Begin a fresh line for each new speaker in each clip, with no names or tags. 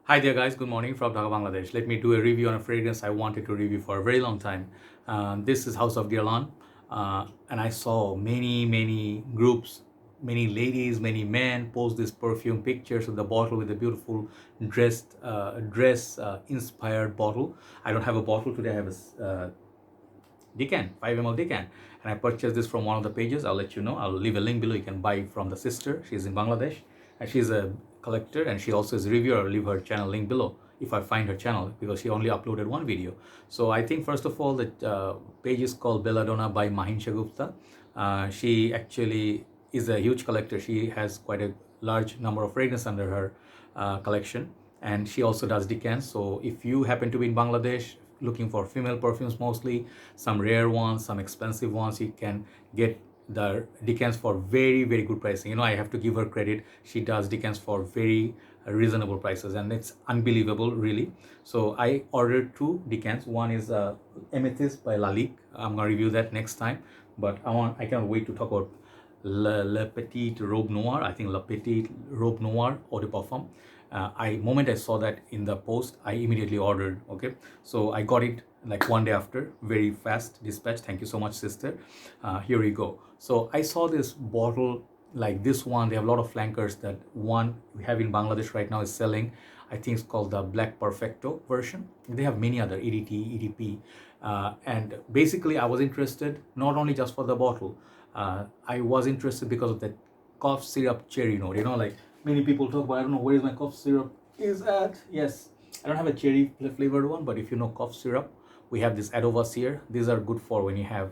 Hi there guys, good morning from Dhaka, Bangladesh. Let me do a review on a fragrance I wanted to review for a very long time. This is House of Guerlain, and I saw many groups, many ladies, many men post this perfume pictures of the bottle with a beautiful dress inspired bottle. I don't have a bottle today, I have a Decant, 5 ml Decant, and I purchased this from one of the pages. I'll let you know. I'll leave a link below. You can buy it from the sister. She's in Bangladesh, and she's a collector, and she also is a reviewer. I'll leave her channel link below if I find her channel, because she only uploaded one video. So I think first of all, the page is called BellaDonna by Mahin Shagufta. She actually is a huge collector. She has quite a large number of fragrances under her collection, and she also does decants. So if you happen to be in Bangladesh looking for female perfumes, mostly some rare ones, some expensive ones, you can get the decants for very good pricing. I have to give her credit. She does decants for very reasonable prices, and it's unbelievable, really. So I ordered two decants. One is Amethyst by Lalique. I'm gonna review that next time, but I can't wait to talk about La Petite Robe Noire. I think La Petite Robe Noire Eau de Parfum. Moment I saw that in the post, I immediately ordered. Okay, so I got it like one day after, very fast dispatch. Thank you so much, sister. Here we go. So I saw this bottle like this one. They have a lot of flankers. That one we have in Bangladesh right now is selling. I think it's called the Black Perfecto version. They have many other EDT, EDP, and basically I was interested not only just for the bottle. I was interested because of that cough syrup cherry note. Like many people talk about, I don't know where is my cough syrup is at. Yes, I don't have a cherry flavored one, but if you know cough syrup, we have this Adovas here. These are good for when you have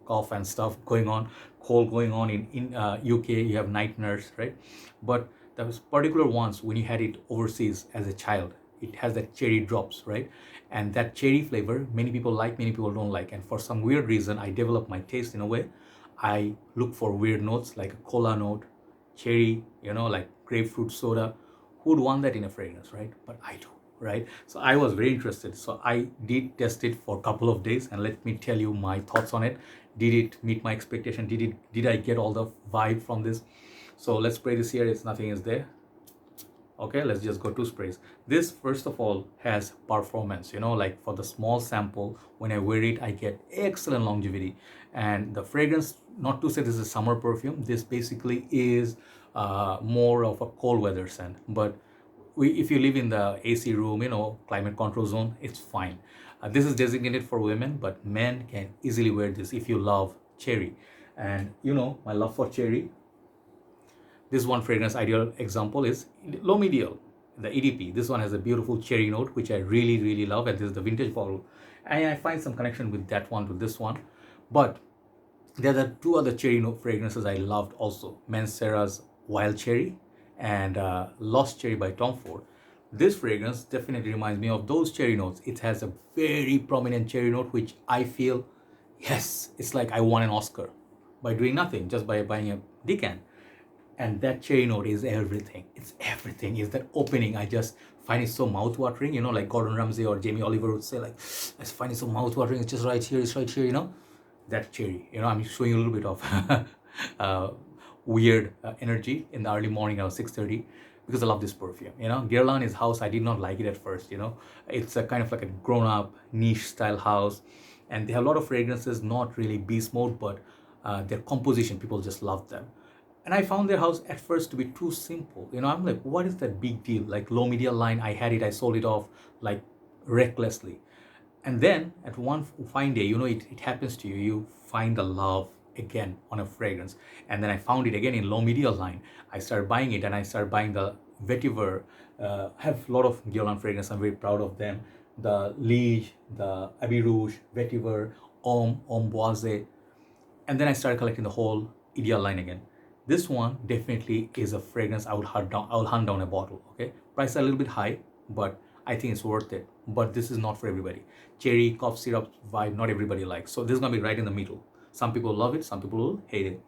cough and stuff going on, cold going on in UK. You have night nurse, right? But those particular ones, when you had it overseas as a child, it has that cherry drops, right? And that cherry flavor, many people like, many people don't like, and for some weird reason I developed my taste in a way. I look for weird notes like a cola note, cherry, like grapefruit soda. Who'd want that in a fragrance, right? But I do, right? So I was very interested. So I did test it for a couple of days, and let me tell you my thoughts on it. Did it meet my expectation? Did I get all the vibe from this? So let's spray this here. It's nothing is there. Okay, let's just go to sprays. This first of all has performance, like for the small sample, when I wear it I get excellent longevity. And the fragrance, not to say this is a summer perfume, this basically is more of a cold weather scent, but if you live in the AC room, climate control zone, it's fine. This is designated for women, but men can easily wear this if you love cherry. And my love for cherry, this one fragrance ideal example is low medial, the EDP. This one has a beautiful cherry note, which I really love, and this is the vintage bottle. And I find some connection with that one to this one. But there are the two other cherry note fragrances I loved also. Mancera's Wild Cherry and Lost Cherry by Tom Ford. This fragrance definitely reminds me of those cherry notes. It has a very prominent cherry note, which I feel, yes, it's like I won an Oscar by doing nothing, just by buying a decant. And that cherry note is everything. It's everything. Is that opening? I just find it so mouth-watering. Like Gordon Ramsay or Jamie Oliver would say, like, I find it so mouth-watering. It's just right here. It's right here. That cherry. I'm showing you a little bit of weird energy in the early morning. I was 6:30 because I love this perfume. Guerlain is house. I did not like it at first. It's a kind of like a grown-up niche style house, and they have a lot of fragrances, not really beast mode, but their composition, people just love them. And I found their house at first to be too simple. I'm like, what is that big deal? Like low media line, I had it, I sold it off like recklessly. And then at one fine day, it happens to you. You find the love again on a fragrance. And then I found it again in low media line. I started buying it, and I started buying the vetiver. I have a lot of Guerlain fragrance. I'm very proud of them. The Liege, the Abbey Rouge, vetiver, Homme Boise. And then I started collecting the whole ideal line again. This one definitely is a fragrance I will hunt down a bottle. Okay, price a little bit high, but I think it's worth it. But this is not for everybody. Cherry, cough syrup vibe, not everybody likes. So this is gonna be right in the middle. Some people love it, some people will hate it.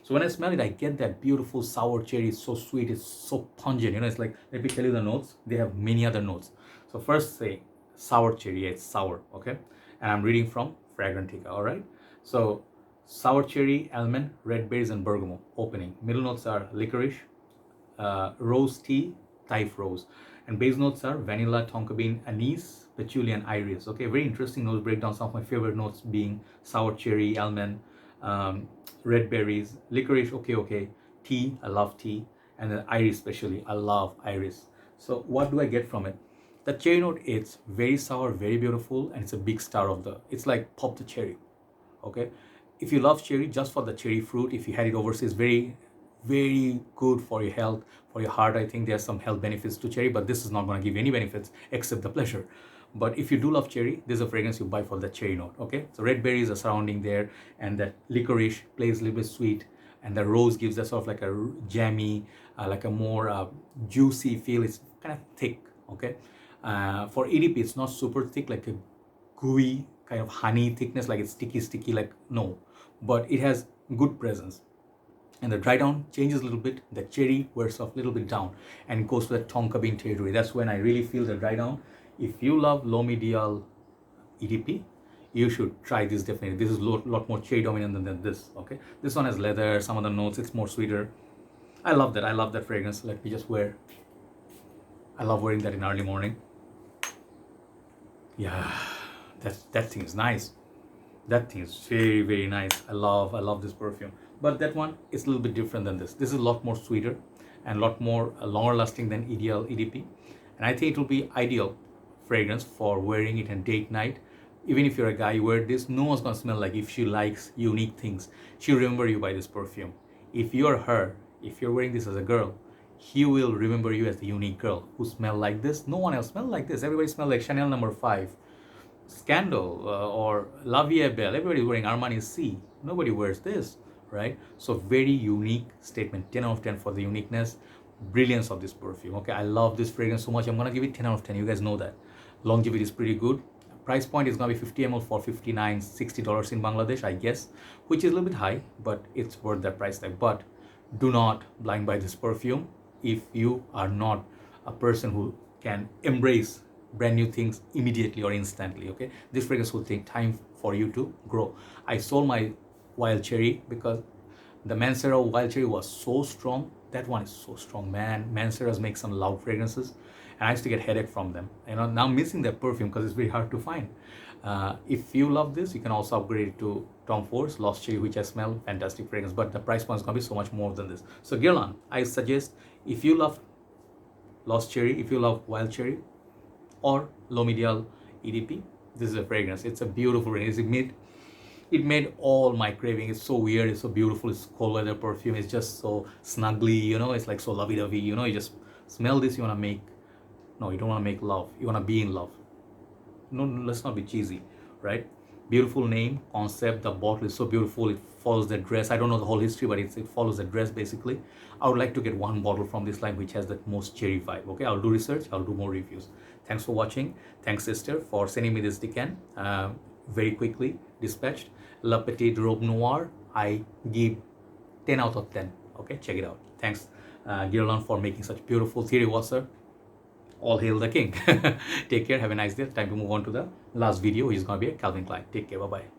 So when I smell it, I get that beautiful sour cherry. It's so sweet, it's so pungent. It's like, let me tell you the notes. They have many other notes. So first say sour cherry. Yeah, it's sour. Okay, and I'm reading from Fragrantica. All right. So sour cherry, almond, red berries, and bergamot. Opening. Middle notes are licorice, rose tea, Thai rose. And base notes are vanilla, tonka bean, anise, patchouli, and iris. Okay, very interesting notes breakdown. Some of my favorite notes being sour cherry, almond, red berries, licorice, okay, tea, I love tea, and then iris especially, I love iris. So what do I get from it? The cherry note, it's very sour, very beautiful, and it's a big star of the, it's like pop the cherry. Okay, if you love cherry, just for the cherry fruit, if you had it overseas, very good for your health, for your heart. I think there's some health benefits to cherry, but this is not going to give you any benefits except the pleasure. But if you do love cherry, this is a fragrance you buy for the cherry note. Okay, so red berries are surrounding there, and that licorice plays a little bit sweet, and the rose gives that sort of like a jammy, like a more juicy feel. It's kind of thick. Okay, for EDP, it's not super thick, like a gooey kind of honey thickness, like it's sticky, like no, but it has good presence. And the dry down changes a little bit. The cherry wears off a little bit down and goes to the tonka bean territory. That's when I really feel the dry down. If you love low medial EDP, you should try this definitely. This is a lot more cherry dominant than this. Okay, this one has leather, some other notes. It's more sweeter. I love that. I love that fragrance. Let me just wear. I love wearing that in early morning. Yeah, that thing is nice. That thing is very nice. I love this perfume. But that one is a little bit different than this. This is a lot more sweeter and a lot more longer lasting than ideal EDP. And I think it will be ideal fragrance for wearing it on date night. Even if you're a guy, you wear this, no one's gonna smell like, if she likes unique things, she'll remember you by this perfume. If you're her, if you're wearing this as a girl, he will remember you as the unique girl who smell like this. No one else smell like this. Everybody smell like Chanel No. 5. Scandal or La Vie Belle. Everybody's wearing Armani C. Nobody wears this, right? So very unique statement. 10 out of 10 for the uniqueness, brilliance of this perfume. Okay, I love this fragrance so much. I'm gonna give it 10 out of 10. You guys know that. Longevity is pretty good. Price point is gonna be 50 ml for $59, $60 in Bangladesh, I guess, which is a little bit high, but it's worth that price tag. But do not blind buy this perfume if you are not a person who can embrace brand new things immediately or instantly. Okay, this fragrance will take time for you to grow. I sold my wild cherry because the Mancera wild cherry was so strong. That one is so strong, man. Manceras make some loud fragrances, and I used to get headache from them. You know, now I'm missing that perfume because it's very hard to find. If you love this, you can also upgrade it to Tom Ford's Lost Cherry, which I smell fantastic fragrance, but the price point is gonna be so much more than this. So Guerlain, I suggest, if you love Lost Cherry, if you love wild cherry, or low medial EDP, this is a fragrance. It's a beautiful fragrance. It made all my craving. It's so weird, it's so beautiful. It's cold weather perfume. It's just so snuggly, you know, it's like so lovey-dovey, you know. You just smell this, you want to make, no, you don't want to make love, you want to be in love. No, let's not be cheesy, right? Beautiful name, concept. The bottle is so beautiful. It follows the dress. I don't know the whole history, but it follows the dress basically. I would like to get one bottle from this line which has that most cherry vibe. Okay, I'll do research, I'll do more reviews. Thanks for watching. Thanks, sister, for sending me this Decant. Very quickly dispatched. La Petite Robe Noire, I give 10 out of 10. Okay, check it out. Thanks, Guerlain, for making such beautiful theory water. All hail the king. Take care. Have a nice day. Time to move on to the last video, which is going to be a Calvin Klein. Take care. Bye-bye.